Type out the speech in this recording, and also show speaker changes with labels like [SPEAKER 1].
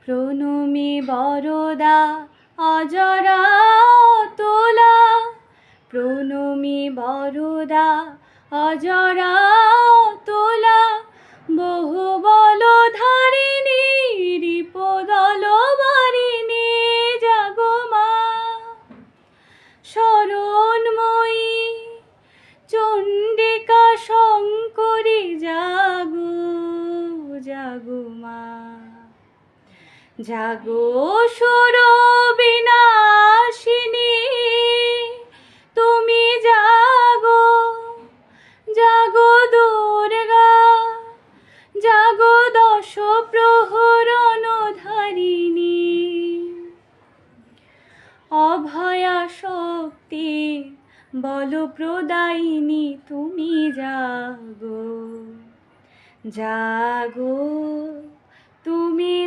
[SPEAKER 1] প্রণমী বরদা অজরা তোলা, প্রণমী বরদা অজরা তোলা, বহু বল ধারিণী রিপদল বারিণী জাগো মা। শরণময়ী চণ্ডিকা শঙ্করী জাগো জাগো মা। জাগো সুর বিনাশিনী তুমি জাগো, জাগো দুর্গা, জাগো দশ প্রহরণ ধারিণী। অভয়া শক্তি বল প্রদায়িনী তুমি জাগো, জাগো তুমি।